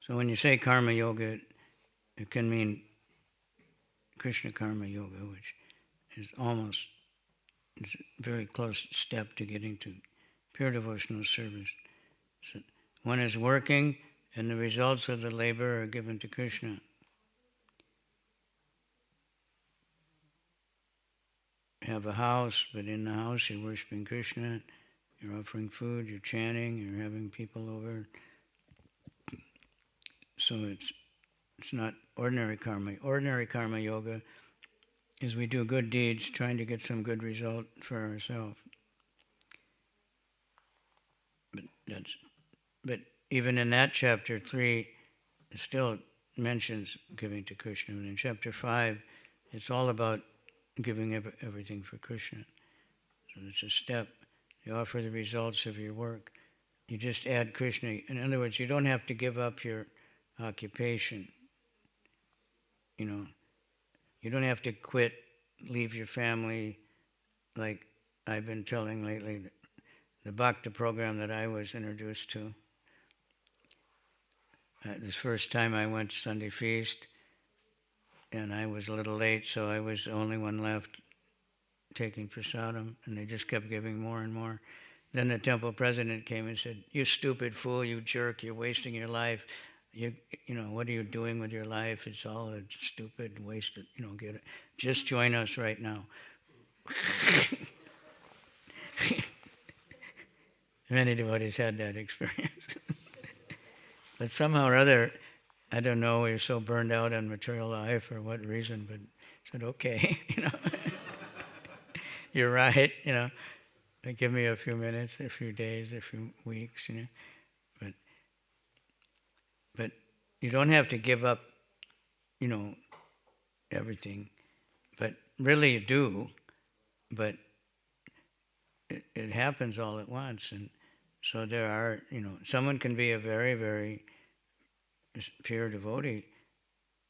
So when you say Karma Yoga, it can mean Krishna Karma Yoga, which is almost it's a very close step to getting to pure devotional service. So one is working, and the results of the labor are given to Krishna. Have a house, but in the house you're worshiping Krishna, you're offering food, you're chanting, you're having people over. So it's not ordinary karma. Ordinary karma yoga is we do good deeds trying to get some good result for ourselves. But even in that chapter 3, it still mentions giving to Krishna. And in chapter 5, it's all about giving everything for Krishna. So it's a step. You offer the results of your work. You just add Krishna. In other words, you don't have to give up your occupation. You know, you don't have to quit, leave your family, like I've been telling lately. The Bhakti program that I was introduced to. This first time I went to Sunday feast, and I was a little late, so I was the only one left taking prasadam, and they just kept giving more and more. Then the temple president came and said, "You stupid fool, you jerk, you're wasting your life. You know, what are you doing with your life? It's all a stupid waste of, get it. Just join us right now." Many devotees had that experience. But somehow or other, I don't know, we were so burned out on material life or what reason, but said, okay, you're right, give me a few minutes, a few days, a few weeks, But you don't have to give up, everything. But really you do, but it happens all at once. And so there are, someone can be a very, very pure devotee,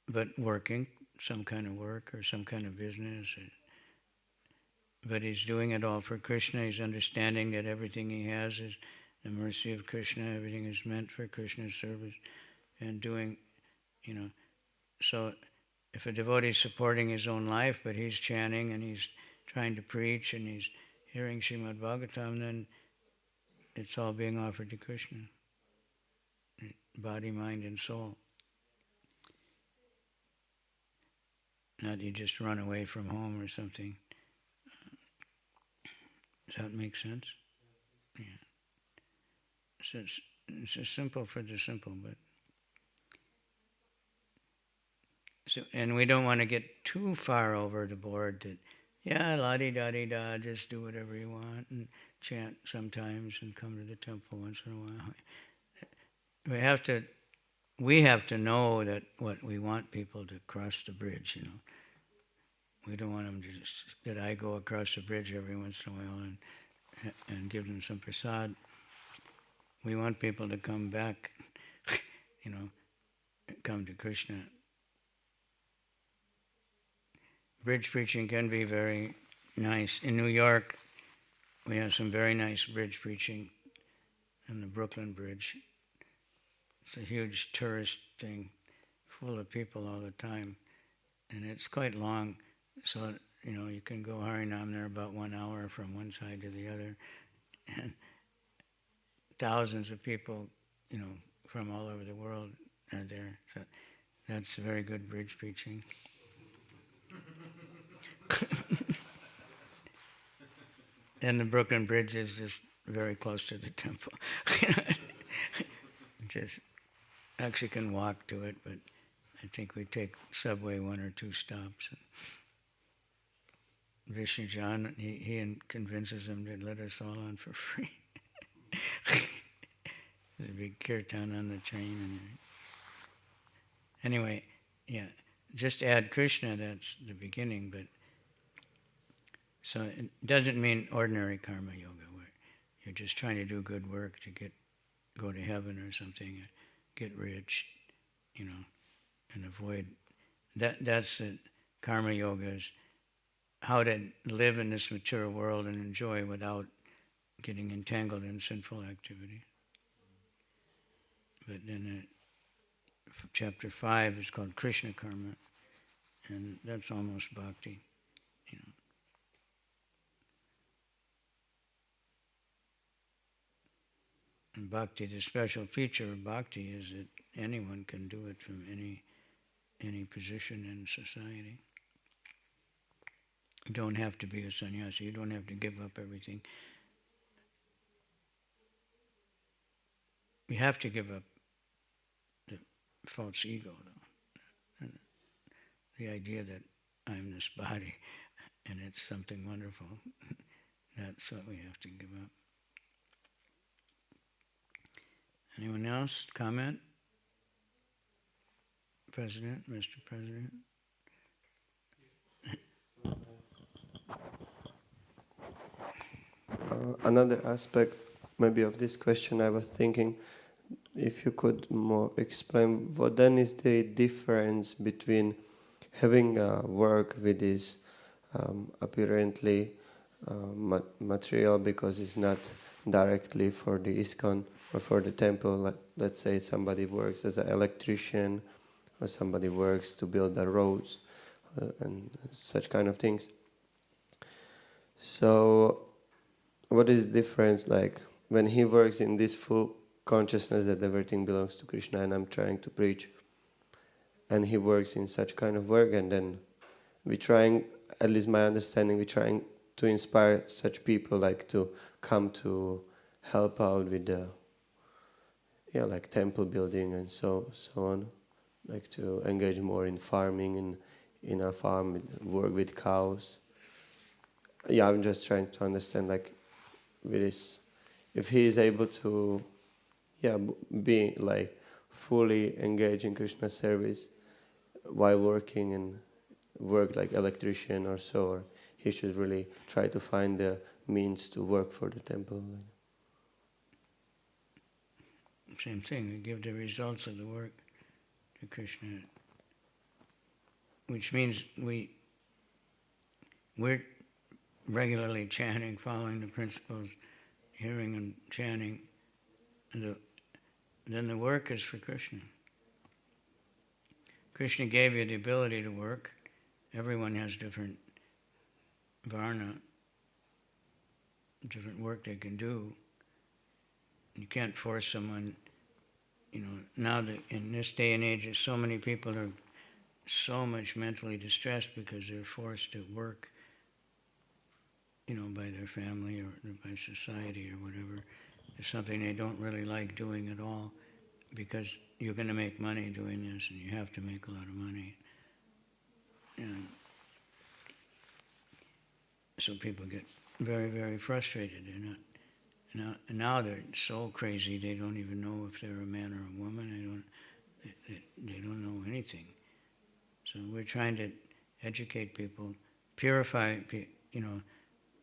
but working some kind of work or some kind of business. But he's doing it all for Krishna. He's understanding that everything he has is the mercy of Krishna. Everything is meant for Krishna's service. And doing, so if a devotee is supporting his own life, but he's chanting and he's trying to preach and he's hearing Srimad Bhagavatam, then it's all being offered to Krishna. Body, mind, and soul. Not you just run away from home or something. Does that make sense? Yeah. It's just simple for the simple, but... So, and we don't want to get too far over the board that, yeah, la-di-da-di-da, just do whatever you want and chant sometimes and come to the temple once in a while. We have to know that what we want people to cross the bridge, We don't want them to just, that I go across the bridge every once in a while and give them some prasad. We want people to come back, come to Krishna. Bridge preaching can be very nice. In New York, we have some very nice bridge preaching on the Brooklyn Bridge. It's a huge tourist thing, full of people all the time. And it's quite long, so, you can go Harinam there about 1 hour from one side to the other. And thousands of people, from all over the world are there. So that's very good bridge preaching. And the Brooklyn Bridge is just very close to the temple. Just actually can walk to it, but I think we take subway 1 or 2 stops. Vishnu John, he convinces them to let us all on for free. There's a big kirtan on the train. Anyway, yeah, just add Krishna, that's the beginning, but so it doesn't mean ordinary karma yoga, where you're just trying to do good work to go to heaven or something, get rich, and avoid. That's the karma yoga, is how to live in this mature world and enjoy without getting entangled in sinful activity. But then chapter 5 is called Krishna karma, and that's almost bhakti, bhakti, the special feature of bhakti is that anyone can do it from any position in society. You don't have to be a sannyasi. You don't have to give up everything. You have to give up the false ego, though. And the idea that I'm this body and it's something wonderful. That's what we have to give up. Anyone else? Comment? President, Mr. President? Another aspect maybe of this question, I was thinking if you could more explain what then is the difference between having work with this apparently material, because it's not directly for the ISKCON or for the temple. Let's say somebody works as an electrician or somebody works to build the roads and such kind of things. So what is the difference, like when he works in this full consciousness that everything belongs to Krishna and I'm trying to preach, and he works in such kind of work, and then we're trying, at least my understanding, we're trying to inspire such people like to come to help out with the like temple building and so on, like to engage more in farming in a farm, work with cows. Yeah, I'm just trying to understand, like, with this, if he is able to be like fully engaged in Krishna service while working and work like electrician or so, or he should really try to find the means to work for the temple. Same thing, we give the results of the work to Krishna, which means we're regularly chanting, following the principles, hearing and chanting, and then the work is for Krishna. Krishna gave you the ability to work. Everyone has different varna, different work they can do. You can't force someone, now that in this day and age, so many people are so much mentally distressed because they're forced to work, by their family or by society or whatever. It's something they don't really like doing at all, because you're going to make money doing this and you have to make a lot of money. And so people get very, very frustrated. Now they're so crazy they don't even know if they're a man or a woman. They don't know anything. So we're trying to educate people, purify,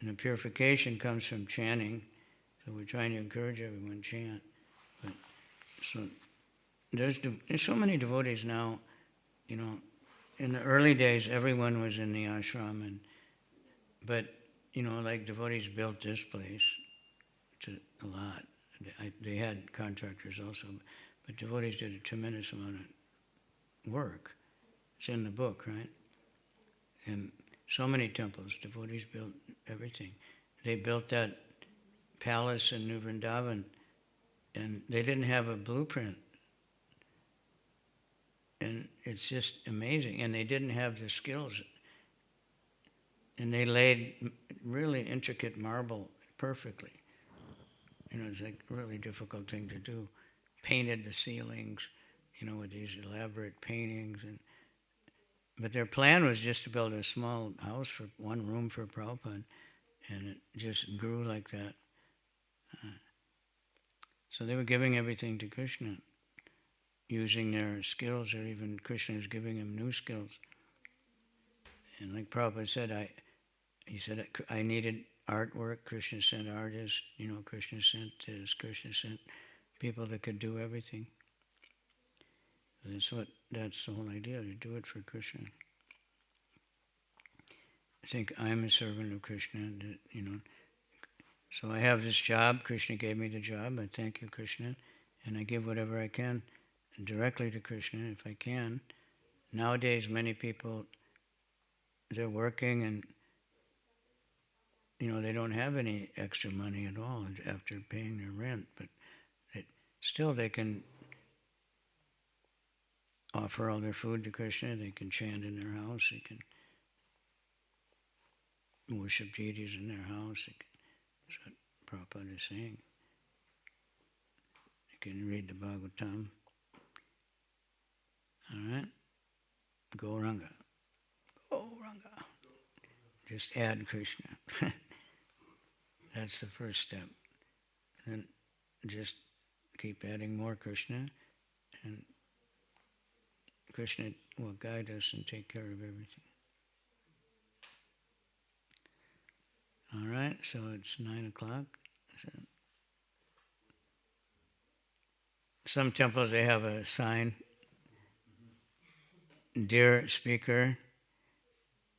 and the purification comes from chanting. So we're trying to encourage everyone to chant. But so there's so many devotees now. In the early days, everyone was in the ashram, but like devotees built this place a lot. They had contractors also, but devotees did a tremendous amount of work. It's in the book, right? And so many temples, devotees built everything. They built that palace in New Vrindavan, and they didn't have a blueprint. And it's just amazing. And they didn't have the skills. And they laid really intricate marble perfectly. It's like a really difficult thing to do. Painted the ceilings, with these elaborate paintings. But their plan was just to build a small house for one room for Prabhupada. And it just grew like that. So they were giving everything to Krishna, using their skills, or even Krishna was giving them new skills. And like Prabhupada said, he said, I needed artwork. Krishna sent artists, Krishna sent this, Krishna sent people that could do everything. That's the whole idea, to do it for Krishna. I think I'm a servant of Krishna, So I have this job. Krishna gave me the job. I thank you, Krishna. And I give whatever I can directly to Krishna if I can. Nowadays, many people, they're working and, they don't have any extra money at all after paying their rent, but still they can offer all their food to Krishna, they can chant in their house, they can worship deities in their house. That's what Prabhupada is saying. You can read the Bhagavatam. All right? Gauranga. Gauranga. Just add Krishna. That's the first step. And just keep adding more Krishna, and Krishna will guide us and take care of everything. All right, so it's 9 o'clock. So some temples, they have a sign, "Dear speaker,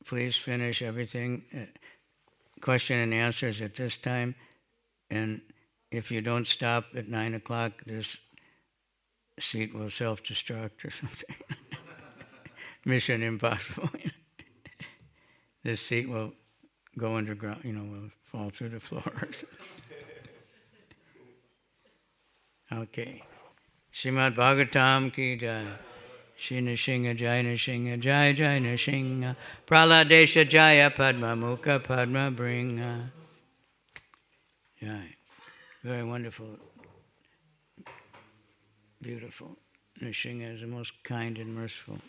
please finish everything. Question and answers at this time. And if you don't stop at 9 o'clock, this seat will self-destruct or something." Mission impossible. This seat will go underground, will fall through the floors. Okay. Srimad Bhagavatam ki jai. Shri Nishinga Jai Nishinga Jai Jai Nishinga Praladesha Jaya Padma Mukha Padma Bringa. Jai. Very wonderful. Beautiful. Nishinga is the most kind and merciful.